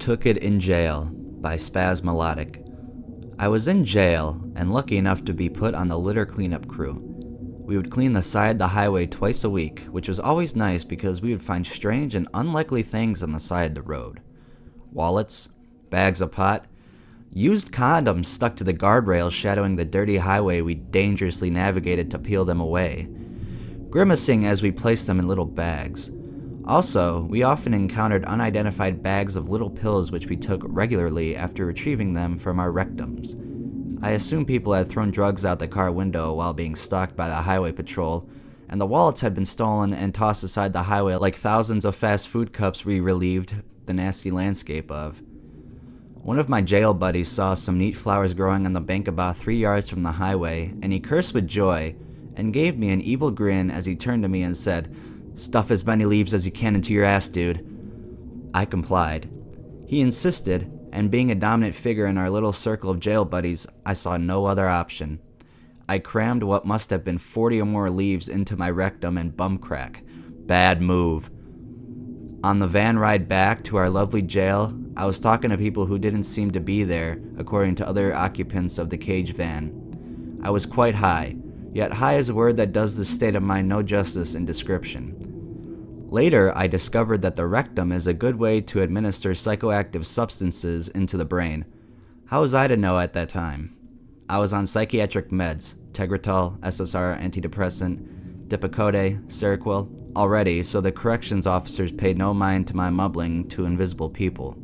Took It in Jail by Spaz Melodic. I was in jail and lucky enough to be put on the litter cleanup crew. We would clean the side of the highway twice a week, which was always nice because we would find strange and unlikely things on the side of the road. Wallets, bags of pot, used condoms stuck to the guardrails shadowing the dirty highway we dangerously navigated to peel them away, grimacing as we placed them in little bags. Also, we often encountered unidentified bags of little pills which we took regularly after retrieving them from our rectums. I assume people had thrown drugs out the car window while being stalked by the highway patrol, and the wallets had been stolen and tossed aside the highway like thousands of fast food cups we relieved the nasty landscape of. One of my jail buddies saw some neat flowers growing on the bank about 3 yards from the highway, and he cursed with joy and gave me an evil grin as he turned to me and said, "Stuff as many leaves as you can into your ass, dude." I complied. He insisted, and being a dominant figure in our little circle of jail buddies, I saw no other option. I crammed what must have been 40 or more leaves into my rectum and bum crack. Bad move. On the van ride back to our lovely jail, I was talking to people who didn't seem to be there, according to other occupants of the cage van. I was quite high, yet high is a word that does this state of mind no justice in description. Later, I discovered that the rectum is a good way to administer psychoactive substances into the brain. How was I to know at that time? I was on psychiatric meds, Tegretol, SSR, antidepressant, Depakote, Seroquel, already, so the corrections officers paid no mind to my mumbling to invisible people.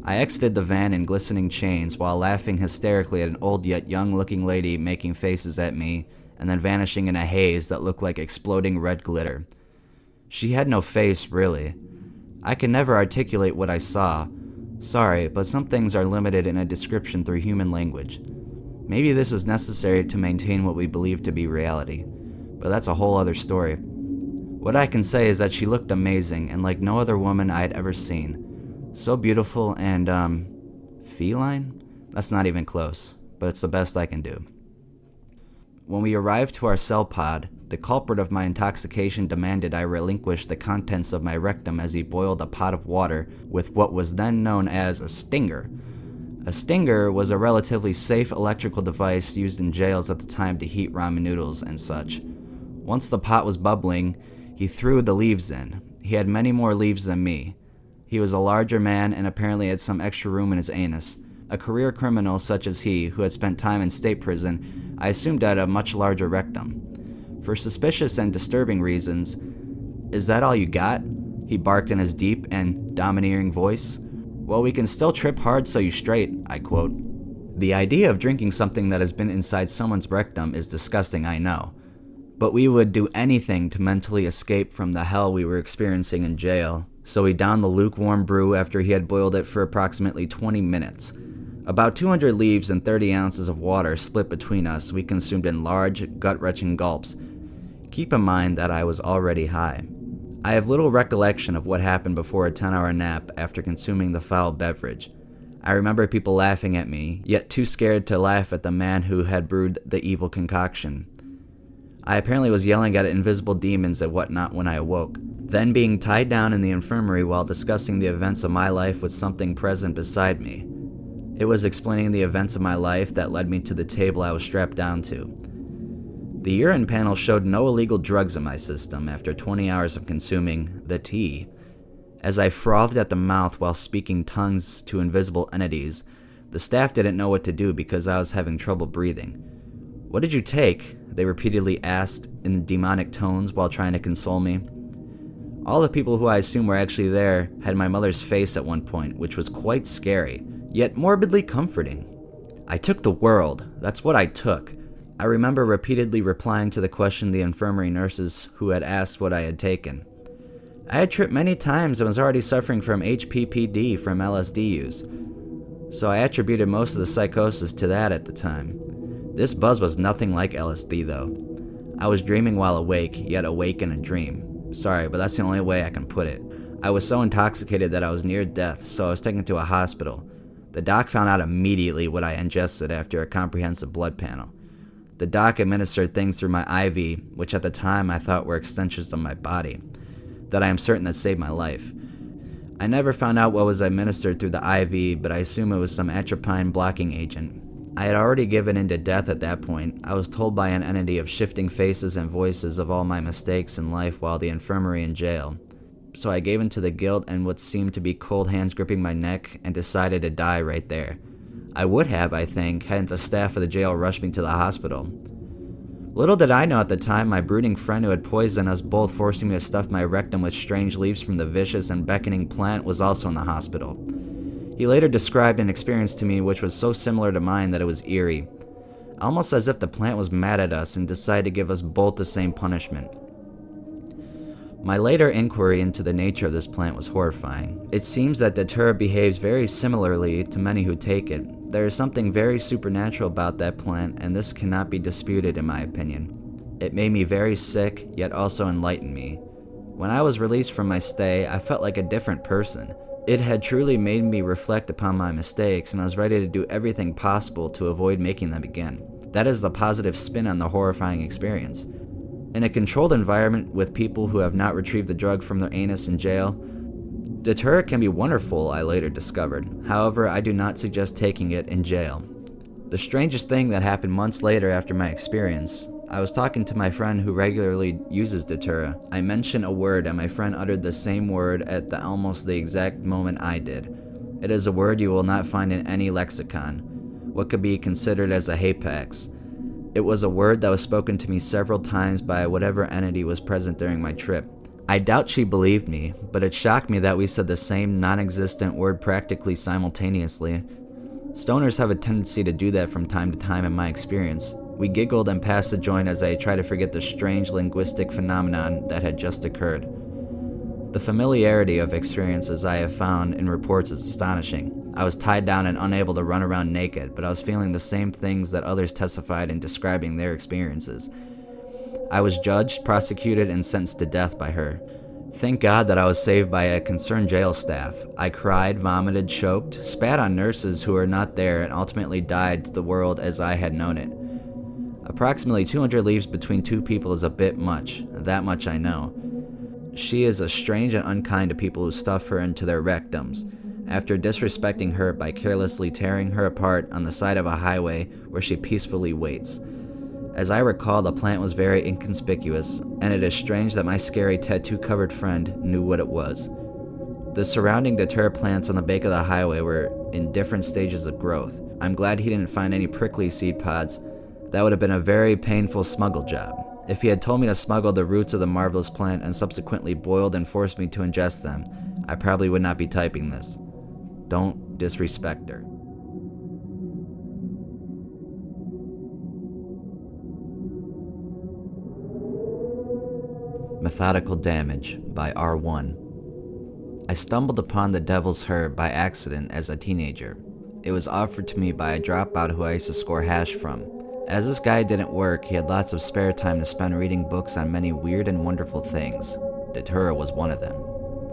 I exited the van in glistening chains while laughing hysterically at an old yet young-looking lady making faces at me and then vanishing in a haze that looked like exploding red glitter. She had no face, really. I can never articulate what I saw. Sorry, but some things are limited in a description through human language. Maybe this is necessary to maintain what we believe to be reality, but that's a whole other story. What I can say is that she looked amazing and like no other woman I had ever seen. So beautiful and, feline? That's not even close, but it's the best I can do. When we arrived to our cell pod, the culprit of my intoxication demanded I relinquish the contents of my rectum as he boiled a pot of water with what was then known as a stinger. A stinger was a relatively safe electrical device used in jails at the time to heat ramen noodles and such. Once the pot was bubbling, he threw the leaves in. He had many more leaves than me. He was a larger man and apparently had some extra room in his anus. A career criminal such as he, who had spent time in state prison, I assumed had a much larger rectum. For suspicious and disturbing reasons, "Is that all you got?" he barked in his deep and domineering voice. "Well, we can still trip hard so you straight," I quote. The idea of drinking something that has been inside someone's rectum is disgusting, I know. But we would do anything to mentally escape from the hell we were experiencing in jail, so we downed the lukewarm brew after he had boiled it for approximately 20 minutes. About 200 leaves and 30 ounces of water split between us we consumed in large, gut-wrenching gulps. Keep in mind that I was already high. I have little recollection of what happened before a 10-hour nap after consuming the foul beverage. I remember people laughing at me, yet too scared to laugh at the man who had brewed the evil concoction. I apparently was yelling at invisible demons and whatnot when I awoke, then being tied down in the infirmary while discussing the events of my life with something present beside me. It was explaining the events of my life that led me to the table I was strapped down to. The urine panel showed no illegal drugs in my system after 20 hours of consuming the tea. As I frothed at the mouth while speaking tongues to invisible entities, the staff didn't know what to do because I was having trouble breathing. "What did you take?" they repeatedly asked in demonic tones while trying to console me. All the people who I assume were actually there had my mother's face at one point, which was quite scary, yet morbidly comforting. I took the world. That's what I took. I remember repeatedly replying to the question the infirmary nurses who had asked what I had taken. I had tripped many times and was already suffering from HPPD from LSD use, so I attributed most of the psychosis to that at the time. This buzz was nothing like LSD though. I was dreaming while awake, yet awake in a dream. Sorry, but that's the only way I can put it. I was so intoxicated that I was near death, so I was taken to a hospital. The doc found out immediately what I ingested after a comprehensive blood panel. The doc administered things through my IV, which at the time I thought were extensions of my body, that I am certain that saved my life. I never found out what was administered through the IV, but I assume it was some atropine blocking agent. I had already given in to death at that point. I was told by an entity of shifting faces and voices of all my mistakes in life while the infirmary and jail. So I gave in to the guilt and what seemed to be cold hands gripping my neck and decided to die right there. I would have, I think, hadn't the staff of the jail rushed me to the hospital. Little did I know at the time, my brooding friend who had poisoned us both, forcing me to stuff my rectum with strange leaves from the vicious and beckoning plant, was also in the hospital. He later described an experience to me which was so similar to mine that it was eerie, almost as if the plant was mad at us and decided to give us both the same punishment. My later inquiry into the nature of this plant was horrifying. It seems that Datura behaves very similarly to many who take it. There is something very supernatural about that plant, and this cannot be disputed in my opinion. It made me very sick, yet also enlightened me. When I was released from my stay, I felt like a different person. It had truly made me reflect upon my mistakes, and I was ready to do everything possible to avoid making them again. That is the positive spin on the horrifying experience. In a controlled environment with people who have not retrieved the drug from their anus in jail, Datura can be wonderful, I later discovered. However, I do not suggest taking it in jail. The strangest thing that happened months later after my experience, I was talking to my friend who regularly uses Datura. I mentioned a word and my friend uttered the same word at almost the exact moment I did. It is a word you will not find in any lexicon, what could be considered as a hapax. It was a word that was spoken to me several times by whatever entity was present during my trip. I doubt she believed me, but it shocked me that we said the same non-existent word practically simultaneously. Stoners have a tendency to do that from time to time in my experience. We giggled and passed the joint as I tried to forget the strange linguistic phenomenon that had just occurred. The familiarity of experiences I have found in reports is astonishing. I was tied down and unable to run around naked, but I was feeling the same things that others testified in describing their experiences. I was judged, prosecuted, and sentenced to death by her. Thank God that I was saved by a concerned jail staff. I cried, vomited, choked, spat on nurses who were not there, and ultimately died to the world as I had known it. Approximately 200 leaves between two people is a bit much, that much I know. She is a strange and unkind to people who stuff her into their rectums, after disrespecting her by carelessly tearing her apart on the side of a highway where she peacefully waits. As I recall, the plant was very inconspicuous, and it is strange that my scary tattoo-covered friend knew what it was. The surrounding Datura plants on the bank of the highway were in different stages of growth. I'm glad he didn't find any prickly seed pods. That would have been a very painful smuggle job. If he had told me to smuggle the roots of the marvelous plant and subsequently boiled and forced me to ingest them, I probably would not be typing this. Don't disrespect her. Methodical Damage by R1. I stumbled upon the Devil's Herb by accident as a teenager. It was offered to me by a dropout who I used to score hash from. As this guy didn't work, he had lots of spare time to spend reading books on many weird and wonderful things. Datura was one of them.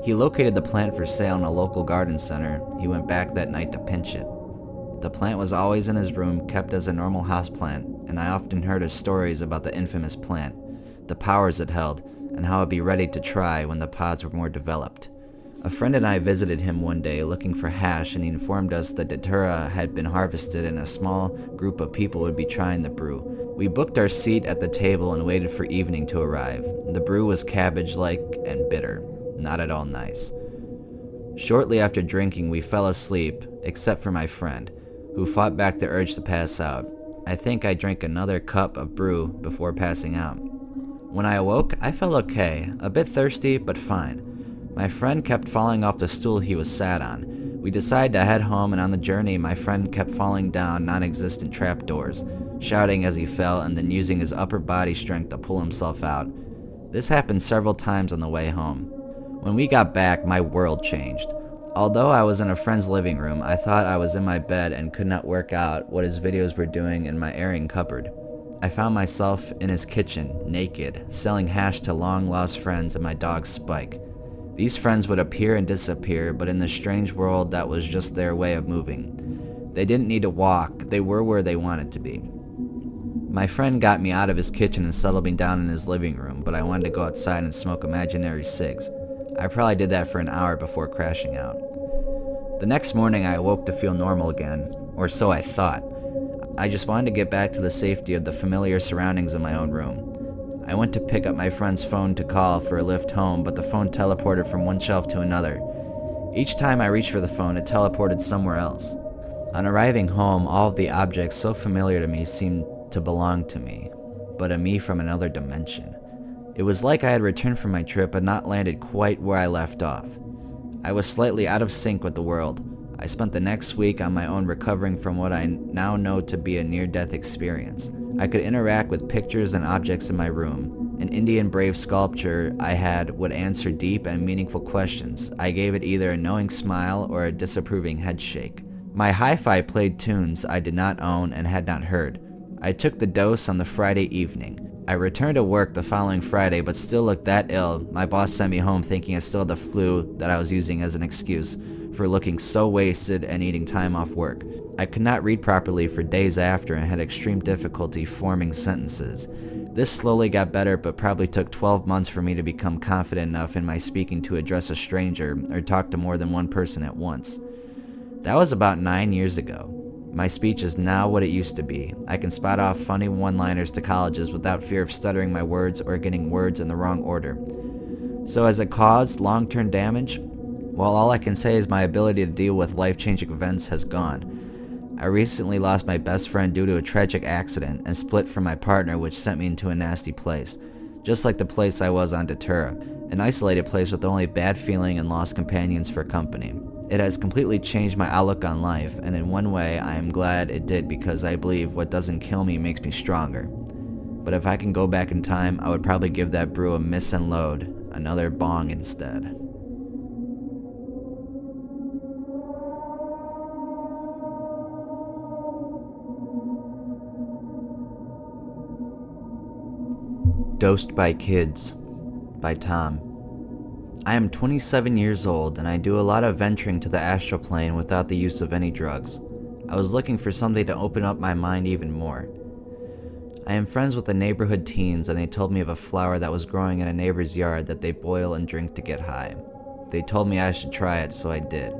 He located the plant for sale in a local garden center. He went back that night to pinch it. The plant was always in his room, kept as a normal houseplant, and I often heard his stories about the infamous plant, the powers it held, and how it'd be ready to try when the pods were more developed. A friend and I visited him one day looking for hash, and he informed us that Datura had been harvested and a small group of people would be trying the brew. We booked our seat at the table and waited for evening to arrive. The brew was cabbage-like and bitter, not at all nice. Shortly after drinking, we fell asleep, except for my friend, who fought back the urge to pass out. I think I drank another cup of brew before passing out. When I awoke, I felt okay, a bit thirsty, but fine. My friend kept falling off the stool he was sat on. We decided to head home, and on the journey, my friend kept falling down non-existent trapdoors, shouting as he fell and then using his upper body strength to pull himself out. This happened several times on the way home. When we got back, my world changed. Although I was in a friend's living room, I thought I was in my bed and could not work out what his videos were doing in my airing cupboard. I found myself in his kitchen, naked, selling hash to long-lost friends and my dog Spike. These friends would appear and disappear, but in the strange world that was just their way of moving. They didn't need to walk, they were where they wanted to be. My friend got me out of his kitchen and settled me down in his living room, but I wanted to go outside and smoke imaginary cigs. I probably did that for an hour before crashing out. The next morning I awoke to feel normal again, or so I thought. I just wanted to get back to the safety of the familiar surroundings in my own room. I went to pick up my friend's phone to call for a lift home, but the phone teleported from one shelf to another. Each time I reached for the phone, it teleported somewhere else. On arriving home, all of the objects so familiar to me seemed to belong to me, but a me from another dimension. It was like I had returned from my trip but not landed quite where I left off. I was slightly out of sync with the world. I spent the next week on my own recovering from what I now know to be a near-death experience. I could interact with pictures and objects in my room. An Indian brave sculpture I had would answer deep and meaningful questions. I gave it either a knowing smile or a disapproving head shake. My hi-fi played tunes I did not own and had not heard. I took the dose on the Friday evening. I returned to work the following Friday but still looked that ill. My boss sent me home thinking I still had the flu that I was using as an excuse for looking so wasted and needing time off work. I could not read properly for days after and had extreme difficulty forming sentences. This slowly got better, but probably took 12 months for me to become confident enough in my speaking to address a stranger or talk to more than one person at once. That was about 9 years ago. My speech is now what it used to be. I can spot off funny one-liners to colleges without fear of stuttering my words or getting words in the wrong order. So has it caused long-term damage? Well, all I can say is my ability to deal with life-changing events has gone. I recently lost my best friend due to a tragic accident and split from my partner, which sent me into a nasty place. Just like the place I was on Datura, an isolated place with only bad feeling and lost companions for company. It has completely changed my outlook on life, and in one way I am glad it did because I believe what doesn't kill me makes me stronger. But if I can go back in time, I would probably give that brew a miss and load, another bong instead. Dosed by Kids by Tom. I am 27 years old and I do a lot of venturing to the astral plane without the use of any drugs. I was looking for something to open up my mind even more. I am friends with the neighborhood teens and they told me of a flower that was growing in a neighbor's yard that they boil and drink to get high. They told me I should try it, so I did.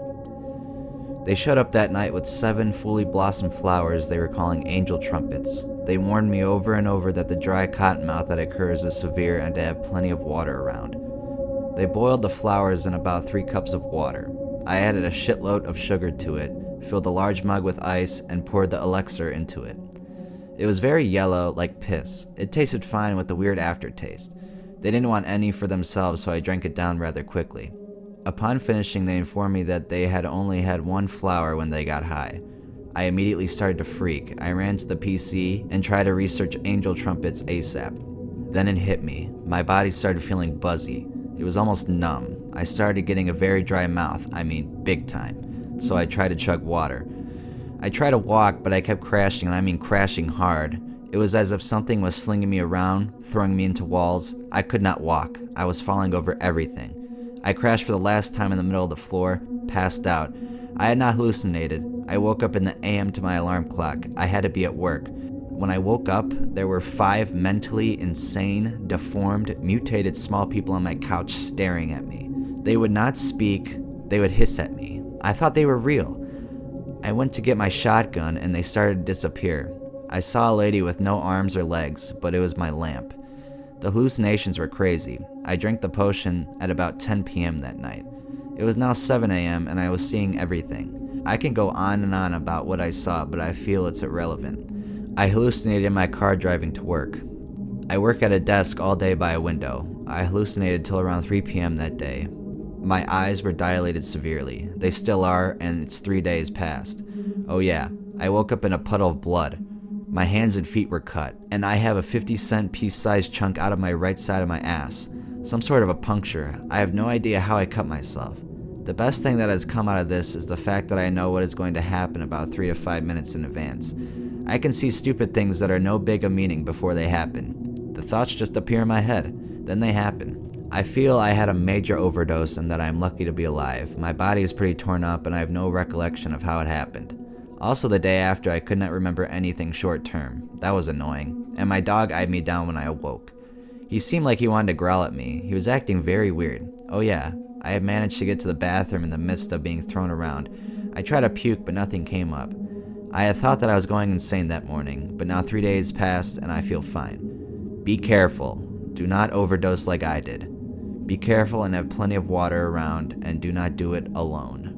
They showed up that night with 7 fully blossomed flowers they were calling angel trumpets. They warned me over and over that the dry cottonmouth that occurs is severe and to have plenty of water around. They boiled the flowers in about 3 cups of water. I added a shitload of sugar to it, filled a large mug with ice, and poured the elixir into it. It was very yellow, like piss. It tasted fine with a weird aftertaste. They didn't want any for themselves, so I drank it down rather quickly. Upon finishing, they informed me that they had only had 1 flower when they got high. I immediately started to freak. I ran to the PC and tried to research angel trumpets ASAP. Then it hit me. My body started feeling buzzy. It was almost numb. I started getting a very dry mouth, I mean big time, so I tried to chug water. I tried to walk, but I kept crashing, and I mean crashing hard. It was as if something was slinging me around, throwing me into walls. I could not walk. I was falling over everything. I crashed for the last time in the middle of the floor, passed out. I had not hallucinated. I woke up in the AM to my alarm clock. I had to be at work. When I woke up, there were 5 mentally insane, deformed, mutated small people on my couch staring at me. They would not speak, they would hiss at me. I thought they were real. I went to get my shotgun and they started to disappear. I saw a lady with no arms or legs, but it was my lamp. The hallucinations were crazy. I drank the potion at about 10 p.m. that night. It was now 7 a.m. and I was seeing everything. I can go on and on about what I saw, but I feel it's irrelevant. I hallucinated in my car driving to work. I work at a desk all day by a window. I hallucinated till around 3 p.m. that day. My eyes were dilated severely. They still are, and it's 3 days past. Oh yeah, I woke up in a puddle of blood. My hands and feet were cut, and I have a 50-cent piece-sized chunk out of my right side of my ass. Some sort of a puncture. I have no idea how I cut myself. The best thing that has come out of this is the fact that I know what is going to happen about 3 to 5 minutes in advance. I can see stupid things that are no big a meaning before they happen. The thoughts just appear in my head, then they happen. I feel I had a major overdose and that I am lucky to be alive. My body is pretty torn up and I have no recollection of how it happened. Also the day after I could not remember anything short term. That was annoying. And my dog eyed me down when I awoke. He seemed like he wanted to growl at me. He was acting very weird. Oh yeah, I had managed to get to the bathroom in the midst of being thrown around. I tried to puke, but nothing came up. I had thought that I was going insane that morning, but now 3 days passed and I feel fine. Be careful. Do not overdose like I did. Be careful and have plenty of water around, and do not do it alone.